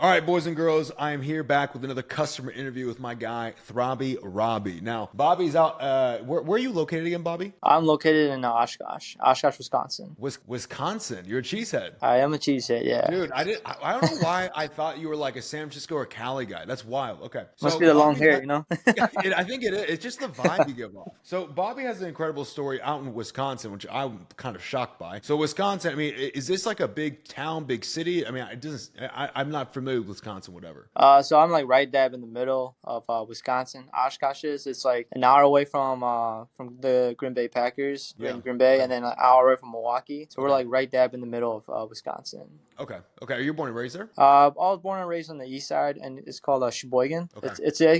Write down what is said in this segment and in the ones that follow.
All right, boys and girls, I am here back with another customer interview with my guy, Throbby Robbie. Now, Bobby's out. Where are you located again, Bobby? I'm located in Oshkosh, Wisconsin. Wisconsin. You're a cheesehead. I am a cheesehead, yeah. Dude, I don't know why I thought you were like a San Francisco or Cali guy. That's wild. Okay. Must So be the long Bobby's hair, got you know? I think it is. It's just the vibe you give off. So Bobby has an incredible story out in Wisconsin, which I'm kind of shocked by. So Wisconsin, I mean, is this like a big town, big city? I mean, it doesn't. I'm not familiar with Wisconsin, whatever. So I'm like right dab in the middle of Wisconsin. Oshkosh is. It's like an hour away from the Green Bay Packers Yeah. in Green Bay, Okay. and then an hour away from Milwaukee. So we're Okay. like right dab in the middle of Wisconsin. Okay. Okay. Are you born and raised there? I was born and raised on the east side, and it's called Sheboygan. Okay.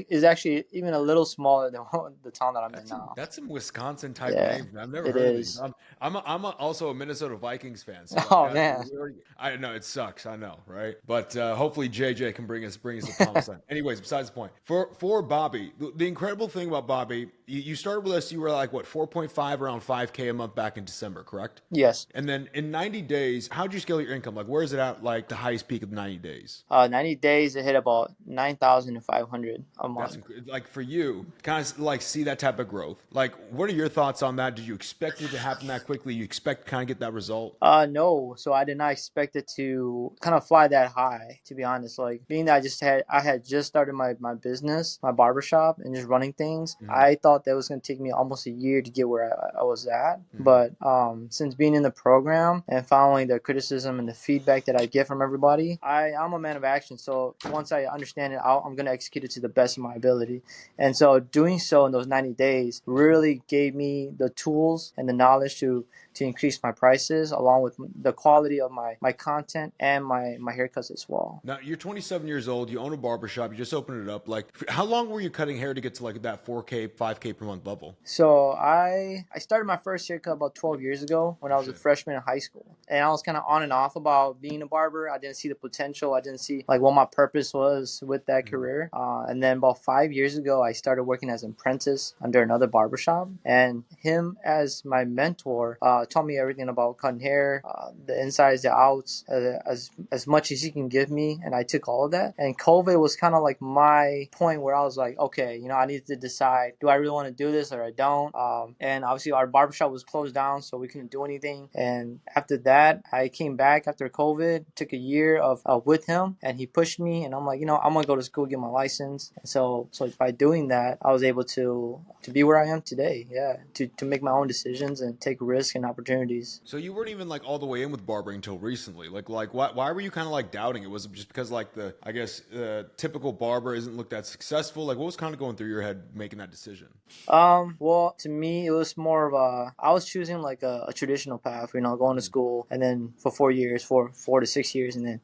It's actually even a little smaller than the town that I'm in now. That's some Wisconsin type Yeah, names. I've never it heard of these. is. Also a Minnesota Vikings fan. So like Oh that, man. I know it sucks. I know, right? But hopefully JJ can bring us the promised land. Anyways, besides the point. For Bobby, the incredible thing about Bobby, you started with us. You were like what 4.5 around 5K a month back in December, correct? Yes. And then in 90 days, how'd you scale your income? Like where is it at? Like the highest peak of 90 days? 90 days, it hit about 9,500 a month. Like for you, kind of like see that type of growth. Like, what are your thoughts on that? Did you expect it to happen that quickly? You expect to kind of get that result? No. So I did not expect it to kind of fly that high, to be honest. Like being that I had just started my business, my barbershop, and just running things. Mm-hmm. I thought that was going to take me almost a year to get where I was at. Mm-hmm. But since being in the program and following the criticism and the feedback that I get from everybody, I'm a man of action. So once I understand it, I'm going to execute it to the best of my ability. And so doing so in those 90 days really gave me the tools and the knowledge to increase my prices along with the quality of my content and my haircuts as well. Now you're 27 years old. You own a barbershop. You just opened it up. Like, how long were you cutting hair to get to like that 4K, 5K per month level? So I started my first haircut about 12 years ago when I was a freshman in high school, and I was kind of on and off about being a barber. I didn't see the potential. I didn't see like what my purpose was with that career. And then about 5 years ago, I started working as an apprentice under another barbershop, and him as my mentor taught me everything about cutting hair, the insides, the outs, as much as he can give me, and I took all of that. And COVID was kind of like my point where I was like, okay, I need to decide, do I really want to do this or I don't? And obviously our barbershop was closed down, so we couldn't do anything. And after that, I came back after COVID, took a year of with him, and he pushed me, and I'm like, I'm gonna go to school, get my license. And so by doing that, I was able to be where I am today. Yeah, to make my own decisions and take risks and opportunities. So you weren't even like all the way in with barbering until recently. Like why were you kind of like doubting it? Was it just because like the typical barber isn't looked that successful? Like what was kind of going through your head making that decision? Well, to me, it was more of I was choosing like a traditional path, going to school and then for 4 years, 4 to 6 years, and then,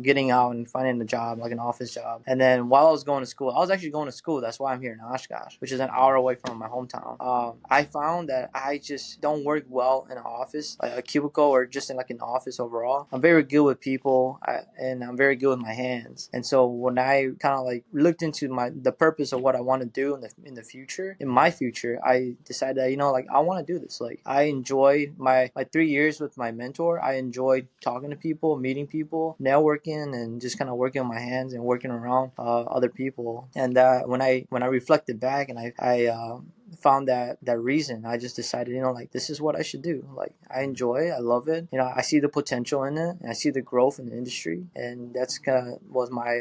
getting out and finding a job, like an office job. And then while I was going to school, I was actually going to school. That's why I'm here in Oshkosh, which is an hour away from my hometown. I found that I just don't work well in an office, like a cubicle or just in like an office overall. I'm very good with people and I'm very good with my hands. And so when I kind of like looked into the purpose of what I want to do in the future, in my future, I decided that, like I want to do this. Like I enjoyed my 3 years with my mentor. I enjoyed talking to people, meeting people, networking, and just kind of working on my hands and working around other people. And when I reflected back and I found that reason, I just decided, like this is what I should do. Like I enjoy it, I love it. I see the potential in it, and I see the growth in the industry, and that's kind of was my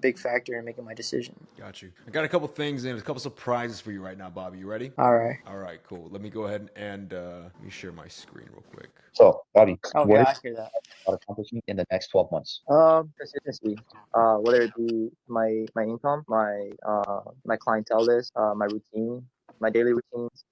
big factor in making my decision. Got you. I got a couple things and a couple surprises for you right now, Bobby. You ready? All right. All right, cool. Let me go ahead and let me share my screen real quick. So, Bobby, Okay, what I is hear that. accomplishing in the next 12 months? Consistency. Whether it be my income, my clientele list, my routine, my daily routines.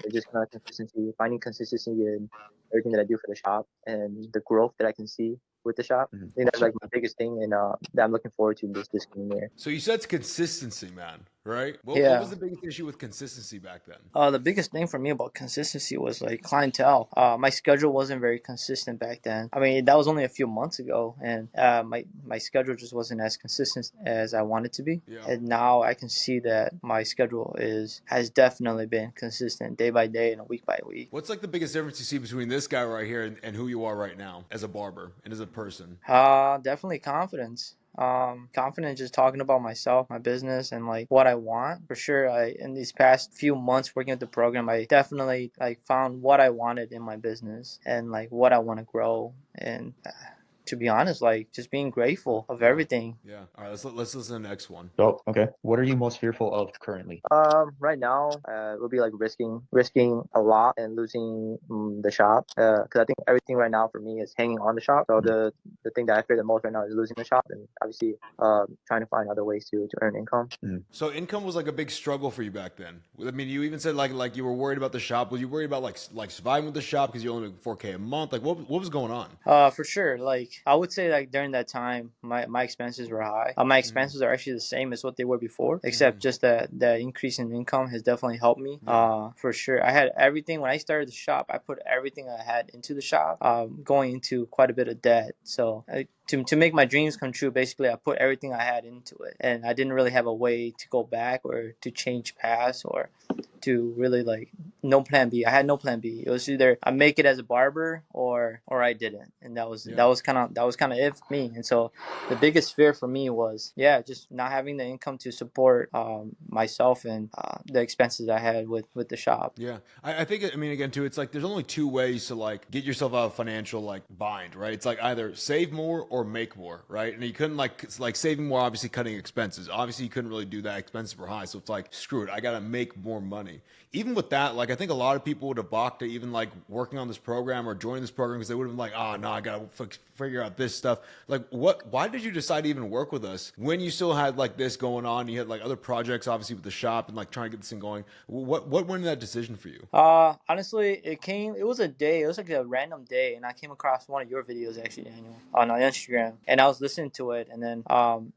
It's just kind of consistency, finding consistency in everything that I do for the shop and the growth that I can see with the shop. I think that's like my biggest thing, and that I'm looking forward to this coming year. So you said it's consistency, man, right? What was the biggest issue with consistency back then? The biggest thing for me about consistency was like clientele. My schedule wasn't very consistent back then. I mean, that was only a few months ago, and my schedule just wasn't as consistent as I wanted to be. Yeah. And now I can see that my schedule has definitely been consistent day by day and week by week. What's like the biggest difference you see between this guy right here and who you are right now as a barber and as a person? Definitely confidence. Confident just talking about myself, my business, and like what I want. For sure, I in these past few months working with the program, I definitely like found what I wanted in my business and like what I want to grow. And to be honest, like just being grateful of everything. Yeah. All right. Let's listen to the next one. So, okay. What are you most fearful of currently? Right now, it would be like risking a lot and losing the shop. Because I think everything right now for me is hanging on the shop. So the thing that I fear the most right now is losing the shop, and obviously, trying to find other ways to earn income. So income was like a big struggle for you back then. I mean, you even said like you were worried about the shop. Was you worried about like surviving with the shop because you only make 4K a month? Like what was going on? For sure. Like I would say, like during that time, my expenses were high. My expenses are actually the same as what they were before, except just that the increase in income has definitely helped me. For sure. I had everything when I started the shop. I put everything I had into the shop, going into quite a bit of debt. So to make my dreams come true, basically, I put everything I had into it, and I didn't really have a way to go back or to change paths or to really like no plan B. I had no plan B. It was either I make it as a barber or I didn't, and that was kind of it for me. And so the biggest fear for me was just not having the income to support myself and the expenses I had with the shop. Yeah, I think I mean again too. It's like there's only two ways to like get yourself out of financial like bind, right? It's like either save more or make more, right? And you couldn't like saving more, obviously cutting expenses. Obviously, you couldn't really do that. Expenses were high, so it's like screw it. I gotta make more money. Even with that, like I think a lot of people would have balked at even like working on this program or joining this program because they would have been like, oh no, I gotta figure out this stuff. Like what? Why did you decide to even work with us when you still had like this going on? You had like other projects, obviously with the shop and like trying to get this thing going. What went into that decision for you? Honestly, it was a day. It was like a random day, and I came across one of your videos actually, Daniel, on Instagram, and I was listening to it, and then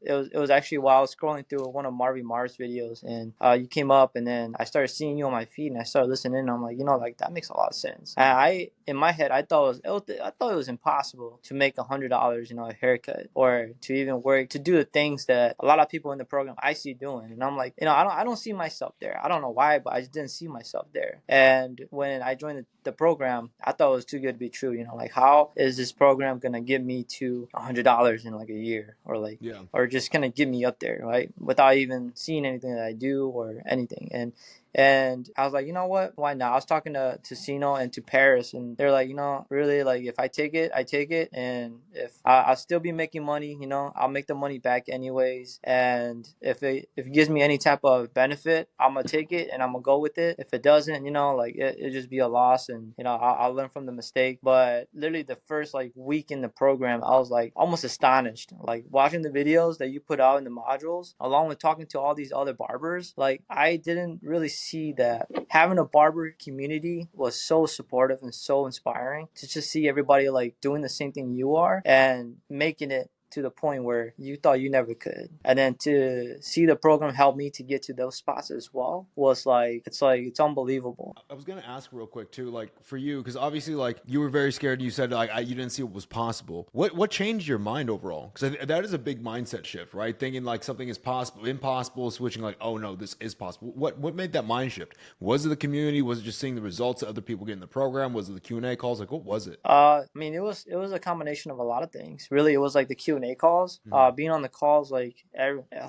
it was actually while I was scrolling through one of Marvy Mar's videos, and you came up, and then I started seeing you on my feed, and I started listening, and I'm like, like that makes a lot of sense. And I in my head, I thought it was impossible to make $100, a haircut, or to even work to do the things that a lot of people in the program I see doing, and I'm like, I don't see myself there. I don't know why, but I just didn't see myself there. And when I joined the program, I thought it was too good to be true. Like how is this program gonna get me to $100 in like a year, or like, or just gonna get me up there, right? Without even seeing anything that I do or anything. And I was like, you know what? Why not? I was talking to Sino and to Paris, and they're like, really, like if I take it, I take it, and if I'll still be making money, I'll make the money back anyways. And if it gives me any type of benefit, I'm gonna take it and I'm gonna go with it. If it doesn't, like it'll just be a loss, and I'll learn from the mistake. But literally the first like week in the program, I was like almost astonished, like watching the videos that you put out in the modules, along with talking to all these other barbers. Like I didn't really see that having a barber community was so supportive and so inspiring to just see everybody like doing the same thing you are and making it to the point where you thought you never could. And then to see the program help me to get to those spots as well was like it's unbelievable. I was gonna ask real quick too, like for you, because obviously like you were very scared. You said like you didn't see what was possible. What changed your mind overall? Because that is a big mindset shift, right? Thinking like something is possible, impossible, switching like, oh no, this is possible. What made that mind shift? Was it the community? Was it just seeing the results that other people get in the program? Was it the Q&A calls? Like what was it? I mean, it was a combination of a lot of things. Really, it was like the Q&A calls, being on the calls like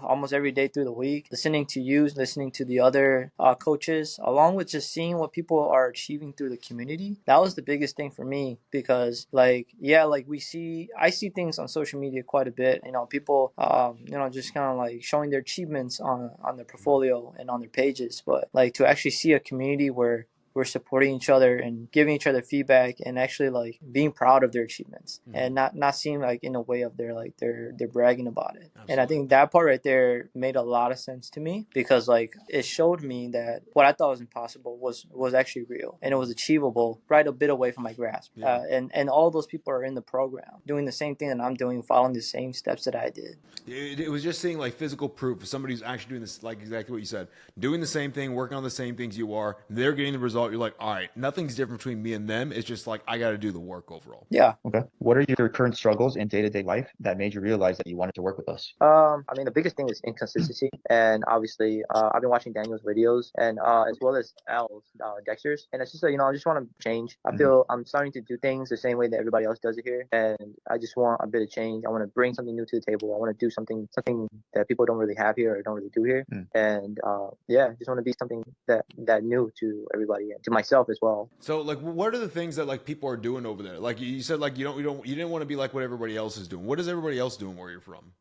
almost every day through the week, listening to you, listening to the other coaches, along with just seeing what people are achieving through the community. That was the biggest thing for me because like I see things on social media quite a bit. People just kind of like showing their achievements on their portfolio and on their pages, but like to actually see a community where we're supporting each other and giving each other feedback and actually like being proud of their achievements and not seeing like in a way of they're bragging about it. Absolutely. And I think that part right there made a lot of sense to me because like it showed me that what I thought was impossible was actually real and it was achievable right a bit away from my grasp. And all those people are in the program doing the same thing that I'm doing, following the same steps that I did. It was just seeing like physical proof of somebody who's actually doing this, like exactly what you said, doing the same thing, working on the same things you are. They're getting the result you're like, all right, nothing's different between me and them. It's just like I got to do the work overall. Yeah. Okay. What are your current struggles in day-to-day life that made you realize that you wanted to work with us? I mean, the biggest thing is inconsistency, and obviously, I've been watching Daniel's videos, and as well as Al's, Dexter's, and it's just like, I just want to change. I feel I'm starting to do things the same way that everybody else does it here, and I just want a bit of change. I want to bring something new to the table. I want to do something that people don't really have here or don't really do here, and yeah, just want to be something that new to everybody and to myself as well. So like, what are the things that like people are doing over there? Like you said, like you didn't want to be like what everybody else is doing. What is everybody else doing where you're from?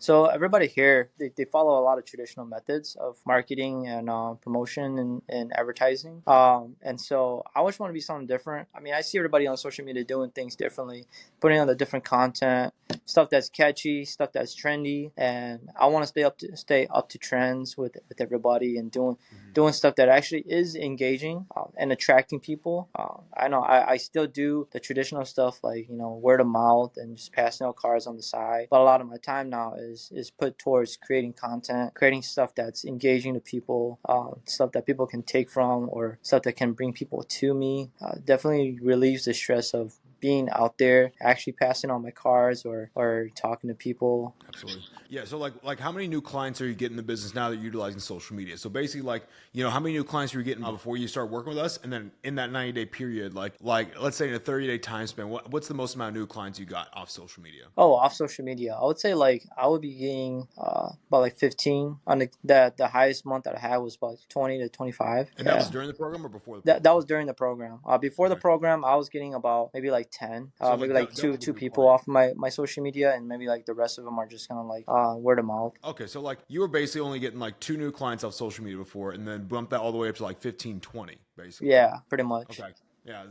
So everybody here, they follow a lot of traditional methods of marketing and promotion and advertising. And so I always want to be something different. I mean, I see everybody on social media doing things differently, putting on the different content, stuff that's catchy, stuff that's trendy, and I want to stay up to trends with everybody and doing stuff that actually is engaging and attracting people. I know I still do the traditional stuff like word of mouth and just passing out cards on the side, but a lot of my time now is put towards creating content, creating stuff that's engaging to people, stuff that people can take from, or stuff that can bring people to me. Definitely relieves the stress of being out there, actually passing on my cards or talking to people. Absolutely. Yeah. So like how many new clients are you getting in the business now that you're utilizing social media? So basically like, how many new clients are you getting before you start working with us? And then in that 90-day period, like let's say in a 30-day time span, what's the most amount of new clients you got off social media? Oh, off social media. I would say like I would be getting about like 15 on the highest month that I had was about 20 to 25. And that was during the program or before the program? That was during the program. Before the program, I was getting about maybe like 10, So maybe like two people off my social media, and maybe like the rest of them are just kind of like word of mouth. Okay, so like you were basically only getting like 2 new clients off social media before, and then bumped that all the way up to like 15, 20, basically. Yeah, pretty much. Okay. Yeah,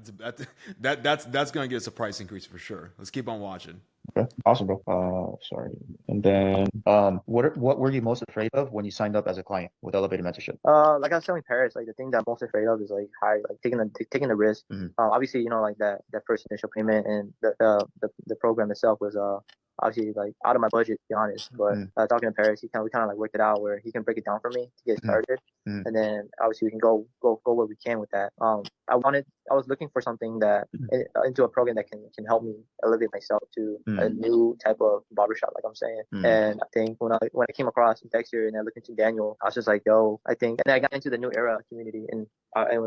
that's gonna get us a price increase for sure. Let's keep on watching. Okay, awesome, bro. Sorry. And then, what were you most afraid of when you signed up as a client with Elevated Mentorship? Like I was telling Paris, like the thing that I'm most afraid of is like taking the risk. Obviously, like that first initial payment and the program itself was obviously like out of my budget, to be honest. But talking to Paris, we kind of like worked it out where he can break it down for me to get started, and then obviously we can go where we can with that. I was looking for something that into a program that can help me elevate myself to a new type of barbershop, like I'm saying. And I think when I came across Dexter and I looked into Daniel, I was just like, yo, I think, and I got into the New Era community and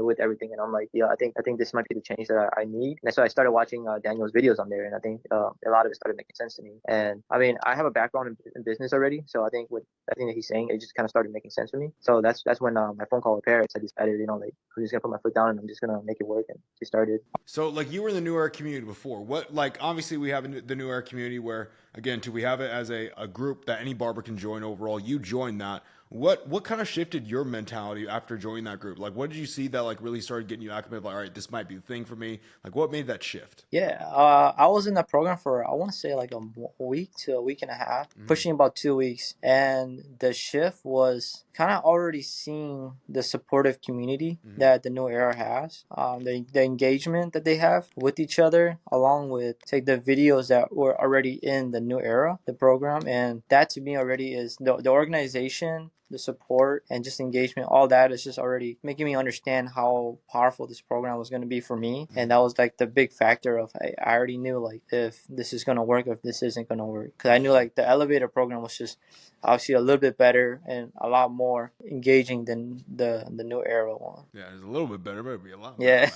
with everything, and I'm like, yeah, I think this might be the change that I need. And so I started watching Daniel's videos on there, and I think a lot of it started making sense to me. And I mean, I have a background in business already, so I think with everything that he's saying, it just kind of started making sense for me. So that's when my phone call with Paris, I decided, like, I'm just gonna put my foot down and I'm just gonna make it work, and she started. So like you were in the New Era community before. What, like, obviously we have the New Era community where, again, we have it as a group that any barber can join overall. You joined that. What kind of shifted your mentality after joining that group? Like, what did you see that like really started getting you acclimated? Like, all right, this might be the thing for me. Like, what made that shift? Yeah, I was in that program for I want to say like a week to a week and a half, pushing about 2 weeks, and the shift was kind of already seeing the supportive community that the New Era has, the engagement that they have with each other, along with take the videos that were already in the New Era, the program, and that to me already is the organization, the support, and just engagement. All that is just already making me understand how powerful this program was going to be for me, and that was like the big factor of I already knew like if this is going to work or if this isn't going to work, because I knew like the elevator program was just obviously a little bit better and a lot more engaging than the New Era one. Yeah, it's a little bit better, but it'd be a lot. Yeah.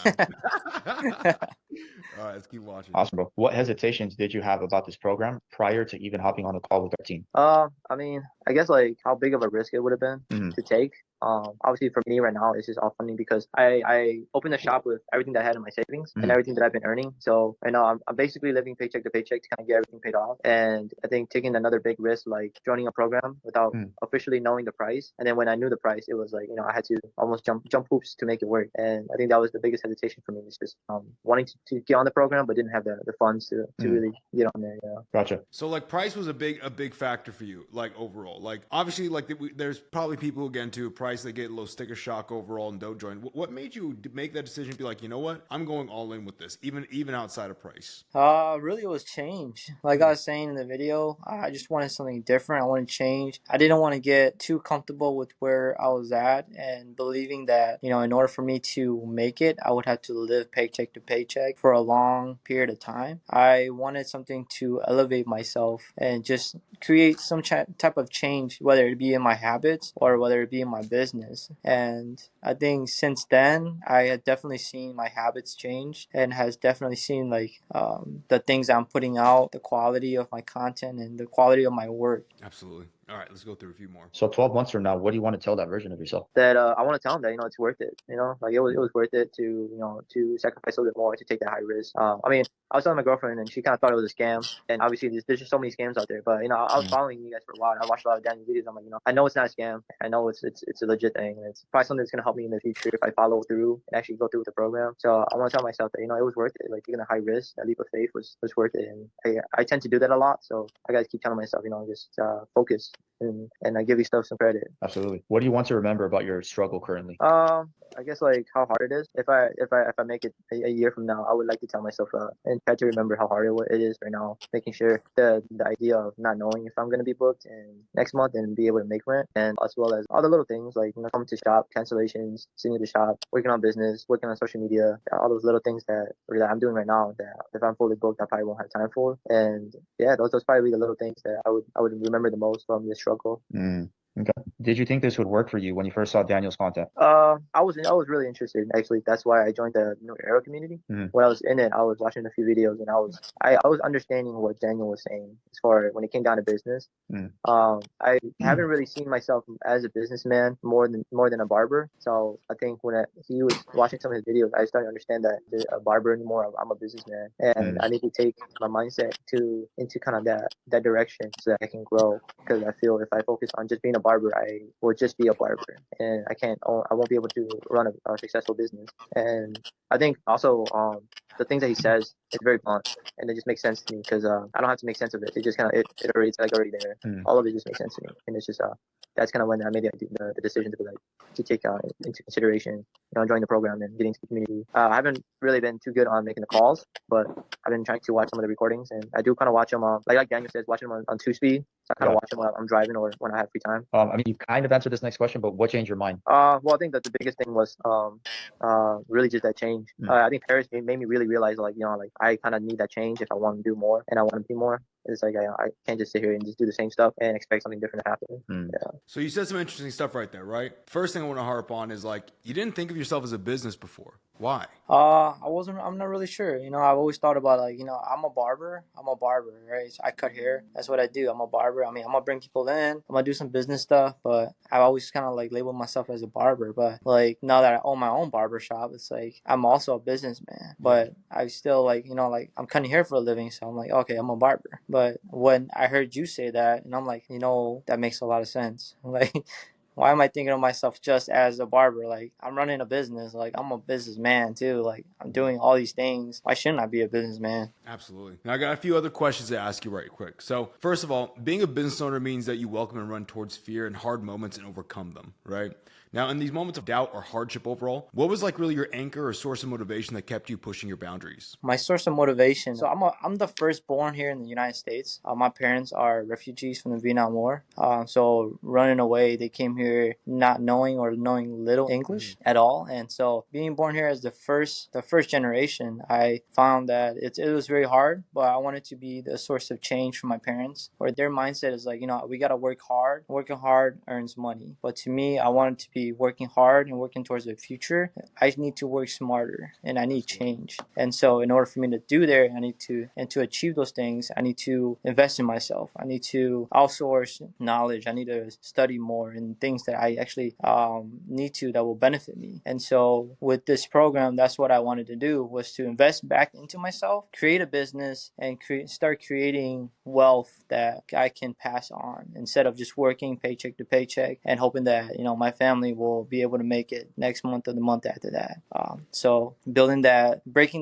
All right, let's keep watching. Awesome, bro. What hesitations did you have about this program prior to even hopping on a call with our team? I mean, I guess like how big of a risk it would have been to take. Obviously for me right now, it's just all funny because I opened the shop with everything that I had in my savings and everything that I've been earning. So right now I'm basically living paycheck to paycheck to kind of get everything paid off. And I think taking another big risk, like joining a program without officially knowing the price. And then when I knew the price, it was like, I had to almost jump hoops to make it work. And I think that was the biggest hesitation for me, was just wanting to get on the program, but didn't have the funds to really get on there. Gotcha. So like price was a big factor for you, like overall. Like obviously, like there's probably people again too. Price price, they get a little sticker shock overall and don't join. What made you make that decision to be like, you know what, I'm going all in with this, even outside of price? Really, it was change. Like I was saying in the video, I just wanted something different. I wanted change. I didn't want to get too comfortable with where I was at and believing that, in order for me to make it, I would have to live paycheck to paycheck for a long period of time. I wanted something to elevate myself and just create some type of change, whether it be in my habits or whether it be in my business. And I think since then, I had definitely seen my habits change and has definitely seen like the things I'm putting out, the quality of my content, and the quality of my work. Absolutely. All right, let's go through a few more. So 12 months from now, what do you want to tell that version of yourself? That I want to tell them that it's worth it. Like it was worth it to to sacrifice a little bit more to take that high risk. I mean, I was telling my girlfriend and she kind of thought it was a scam. And obviously, there's just so many scams out there. But I was following you guys for a while. I watched a lot of Daniel videos. I'm like, I know it's not a scam. I know it's a legit thing. And it's probably something that's gonna help me in the future if I follow through and actually go through with the program. So I want to tell myself that it was worth it. Like taking a high risk, that leap of faith was worth it. And I tend to do that a lot. So I gotta keep telling myself, just focus and I give you stuff some credit. Absolutely. What do you want to remember about your struggle currently? I guess like how hard it is. If I make it a year from now, I would like to tell myself and try to remember how hard it is right now. Making sure the idea of not knowing if I'm gonna be booked in next month and be able to make rent, and as well as all the little things like coming to shop, cancellations, sitting at the shop, working on business, working on social media, all those little things that I'm doing right now that if I'm fully booked, I probably won't have time for. And yeah, those probably be the little things that I would remember the most from this struggle. Okay. Did you think this would work for you when you first saw Daniel's content? I was really interested. Actually, that's why I joined the Aero community. When I was in it, I was watching a few videos and I was understanding what Daniel was saying as far when it came down to business. I haven't really seen myself as a businessman more than a barber. So I think when he was watching some of his videos, I started to understand that a barber anymore. I'm a businessman, and I need to take my mindset into kind of that direction so that I can grow. Because I feel if I focus on just being a barber, I will just be a barber, and I won't be able to run a successful business. And I think also the things that he says is very blunt, and it just makes sense to me because I don't have to make sense of it. It just kind of it's already there. All of it just makes sense to me, and it's just that's kind of when I made the decision to take into consideration joining the program and getting to the community. I haven't really been too good on making the calls, but I've been trying to watch some of the recordings, and I do kind of watch them like Daniel says, watching them on 2-speed. So I kind of watch them when I'm driving or when I have free time. I mean, you kind of answered this next question, but what changed your mind? Well, I think that the biggest thing was really just that change. I think Paris made me really realize like I kind of need that change if I want to do more and I want to be more. It's like I can't just sit here and just do the same stuff and expect something different to happen. Yeah. So you said some interesting stuff right there, right? First thing I want to harp on is like you didn't think of yourself as a business before. Why? I'm not really sure. I've always thought about like, I'm a barber, right? So I cut hair. That's what I do. I'm a barber. I mean, I'm gonna bring people in. I'm gonna do some business stuff, but I always kind of like labeled myself as a barber. But like now that I own my own barbershop, it's like I'm also a businessman. But I still like, like I'm cutting hair for a living, so I'm like, okay, I'm a barber. But when I heard you say that, and I'm like, that makes a lot of sense. Like, why am I thinking of myself just as a barber? Like, I'm running a business. Like, I'm a businessman too. Like, I'm doing all these things. Why shouldn't I be a businessman? Absolutely. Now, I got a few other questions to ask you right quick. So, first of all, being a business owner means that you welcome and run towards fear and hard moments and overcome them, right? Now, in these moments of doubt or hardship overall, what was like really your anchor or source of motivation that kept you pushing your boundaries? My source of motivation. So I'm the firstborn here in the United States. My parents are refugees from the Vietnam War. So running away, they came here not knowing or knowing little English at all. And so being born here as the first generation, I found that it was very hard, but I wanted to be the source of change for my parents, where their mindset is like, we got to work hard. Working hard earns money. But to me, I wanted to be working hard and working towards the future. I need to work smarter and I need change. And so in order for me to do that, to achieve those things, I need to invest in myself. I need to outsource knowledge. I need to study more and things that I actually that will benefit me. And so with this program, that's what I wanted to do, was to invest back into myself, create a business, and start creating wealth that I can pass on instead of just working paycheck to paycheck and hoping that my family will be able to make it next month or the month after that. So breaking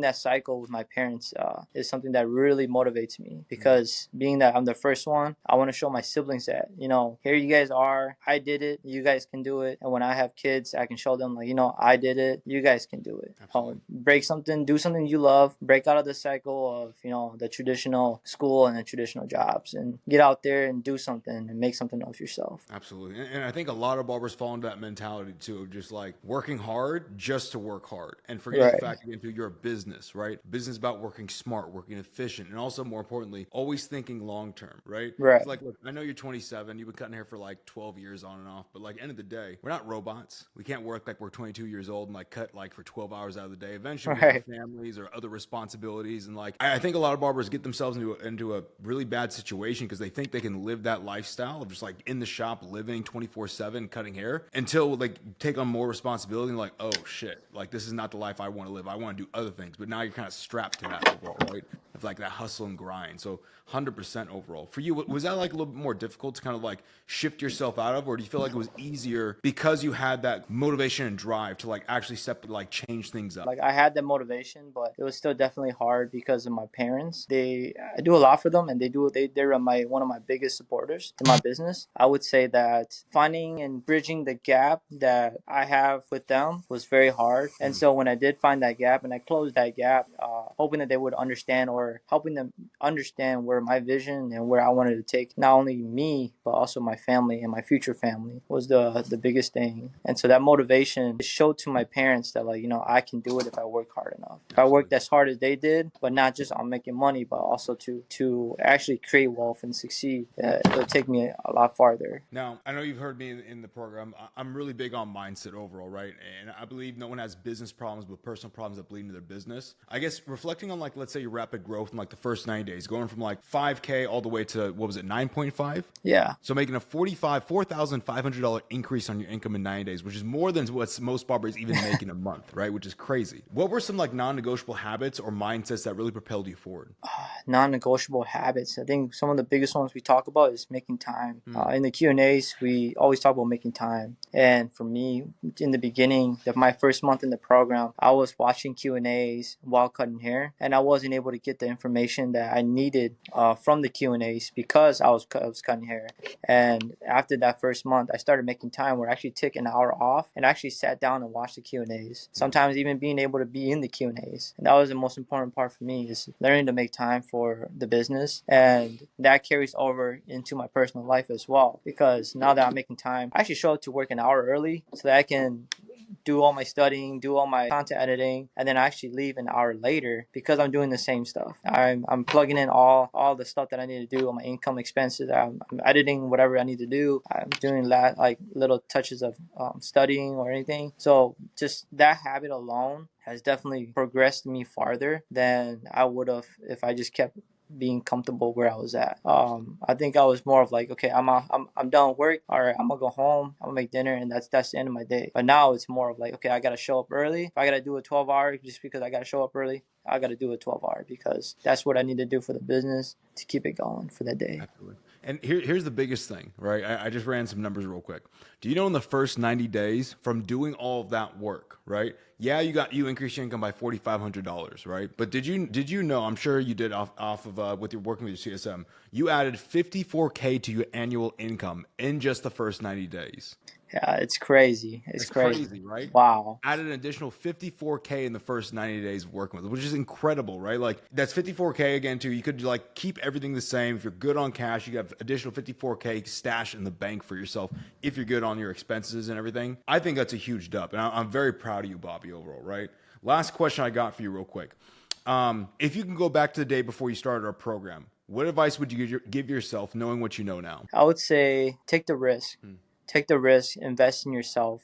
that cycle with my parents is something that really motivates me, because being that I'm the first one, I want to show my siblings that here you guys are. I did it. You guys can do it. And when I have kids, I can show them like, I did it. You guys can do it. Absolutely. Break something, do something you love, break out of the cycle of, the traditional school and the traditional jobs, and get out there and do something and make something of yourself. Absolutely. And I think a lot of barbers fall into that mentality too, of just like working hard just to work hard and forgetting the fact that you're a business, right? Business about working smart, working efficient, and also more importantly, always thinking long term, right? Right. It's like, look, I know you're 27, you've been cutting hair for like 12 years on and off, but like end of the day, we're not robots. We can't work like we're 22 years old and like cut like for 12 hours out of the day. Eventually we have families or other responsibilities. And like, I think a lot of barbers get themselves into a really bad situation because they think they can live that lifestyle of just like in the shop living 24/7 cutting hair until like take on more responsibility and like, oh shit, like this is not the life I want to live. I want to do other things. But now you're kind of strapped to that overall, right? Of like that hustle and grind. So 100% overall. For you, was that like a little bit more difficult to kind of like shift yourself out of, or do you feel like it was easier because you had that motivation and drive to like actually change things up? Like I had that motivation, but it was still definitely hard because of my parents. I do a lot for them, and they're one of my biggest supporters in my business. I would say that finding and bridging the gap that I have with them was very hard. And so when I did find that gap and I closed that gap, hoping that they would understand, or helping them understand where my vision and where I wanted to take not only me but also my family and my future family, was the biggest thing. And so that motivation showed to my parents that like, I can do it if I work hard enough. If I worked as hard as they did, but not just on making money, but also to actually create wealth and succeed, it'll take me a lot farther. Now, I know you've heard me in the program. I'm really big on mindset overall, right? And I believe no one has business problems but personal problems that bleed into their business. I guess reflecting on like, let's say your rapid growth in like the first 90 days, going from like 5K all the way to, what was it, 9.5? Yeah. So making a $4,500 increase on your income in 90 days, which is more than what most barbers even make in a month, right? Which is crazy. What were some like non-negotiable habits or mindsets that really propelled you forward? Non-negotiable habits. I think some of the biggest ones we talk about is making time. In the Q&As, we always talk about making time. And for me, in the beginning of my first month in the program, I was watching Q&As while cutting hair, and I wasn't able to get the information that I needed from the Q&As because I was cutting hair. And after that first month, I started making time where I actually took an hour off and actually sat down and watched the Q&As. Sometimes even being able to be in the Q&As. And that was the most important part for me, is learning to make time for the business. And that carries over into my personal life as well, because now that I'm making time, I actually show up to work an hour early so that I can do all my studying, do all my content editing, and then I actually leave an hour later because I'm doing the same stuff. I'm plugging in all the stuff that I need to do, all my income expenses. I'm editing whatever I need to do. I'm doing like little touches of studying or anything. So just that habit alone has definitely progressed me farther than I would have if I just kept being comfortable where I was at. I think I was more of like, okay, I'm done with work. All right, I'm gonna go home. I'm gonna make dinner, and that's the end of my day. But now it's more of like, okay, I gotta show up early. If I gotta do a 12-hour just because I gotta show up early, I gotta do a 12-hour because that's what I need to do for the business to keep it going for the day. Absolutely. And here's the biggest thing, right? I just ran some numbers real quick. Do you know in the first 90 days from doing all of that work, right? Yeah, you increased your income by $4,500, right? But did you know? I'm sure you did off of with your working with your CSM. You added $54K to your annual income in just the first 90 days. Yeah, it's crazy. It's crazy, right? Wow. Added an additional $54K in the first 90 days of working with it, which is incredible, right? Like that's $54K again too. You could like keep everything the same. If you're good on cash, you have additional $54K stash in the bank for yourself if you're good on your expenses and everything. I think that's a huge dub. And I'm very proud of you, Bobby, overall, right? Last question I got for you real quick. If you can go back to the day before you started our program, what advice would you give yourself knowing what you know now? I would say take the risk. Take the risk, invest in yourself.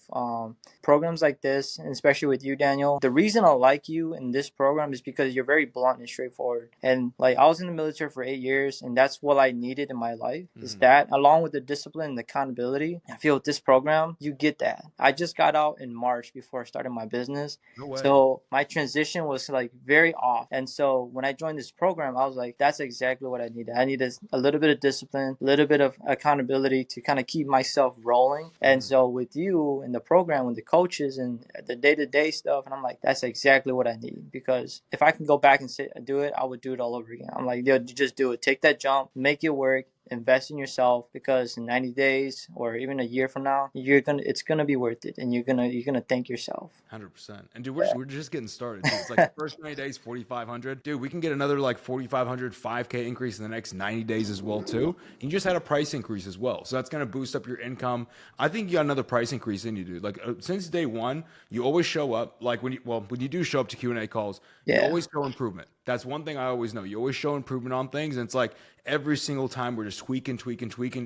Programs like this, and especially with you, Daniel, the reason I like you in this program is because you're very blunt and straightforward. And like I was in the military for 8 years, and that's what I needed in my life, is that along with the discipline and accountability. I feel with this program, you get that. I just got out in March before I started my business. No way. So my transition was like very off. And so when I joined this program, I was like, that's exactly what I needed. I needed a little bit of discipline, a little bit of accountability to kind of keep myself rolling. And so with you and the program, with the coaches and the day-to-day stuff, and I'm like, that's exactly what I need. Because if I can go back and do it, I would do it all over again. I'm like, yo, you just do it. Take that jump, make it work. invest in yourself, because in 90 days or even a year from now, it's gonna be worth it, and you're gonna thank yourself. 100%. And dude, we're just getting started. Dude. It's like the first 90 days, 4,500. Dude, we can get another like 4,500, 5K increase in the next 90 days as well too. You just had a price increase as well, so that's gonna boost up your income. I think you got another price increase in you, dude. Like since day one, you always show up. Like when you do show up to Q&A calls, you always show improvement. That's one thing I always know. You always show improvement on things, and it's like every single time we're just tweaking,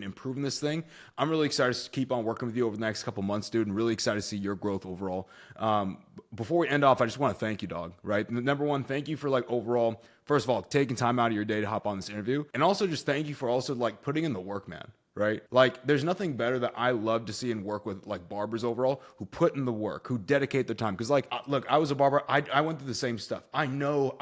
improving this thing. I'm really excited to keep on working with you over the next couple months, dude, and really excited to see your growth overall. Before we end off, I just want to thank you, dog, right? Number one, thank you for like overall, first of all, taking time out of your day to hop on this interview. And also just thank you for also like putting in the work, man. Right? Like there's nothing better that I love to see and work with like barbers overall who put in the work, who dedicate their time. Cause like, look, I was a barber. I went through the same stuff. I know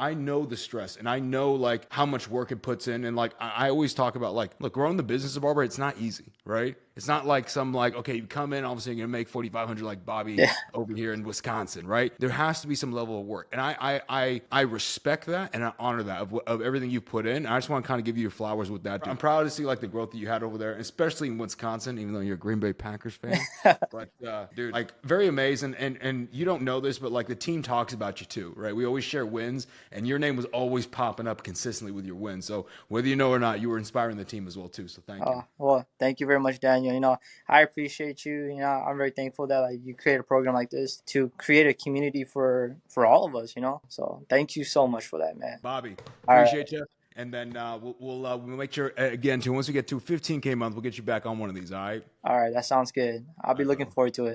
the stress, and I know like how much work it puts in. And like, I always talk about like, look, growing the business of barber, it's not easy, right? It's not like some like, okay, you come in, obviously you're gonna make 4,500 like Bobby over here in Wisconsin, right? There has to be some level of work. And I respect that, and I honor that of everything you put in. And I just want to kind of give you your flowers with that. I'm proud to see like the growth that you had over there, especially in Wisconsin, even though you're a Green Bay Packers fan. But dude, like very amazing. And you don't know this, but like the team talks about you too, right? We always share wins, and your name was always popping up consistently with your wins. So whether you know or not, you were inspiring the team as well too. So thank you. Well, thank you very much, Daniel. You know, I appreciate you. You know, I'm very thankful that like you create a program like this to create a community for all of us. You know, so thank you so much for that, man. Bobby, appreciate you. And then we'll make sure again too. Once we get to 15K a month, we'll get you back on one of these. All right. All right, that sounds good. I'll be looking forward to it.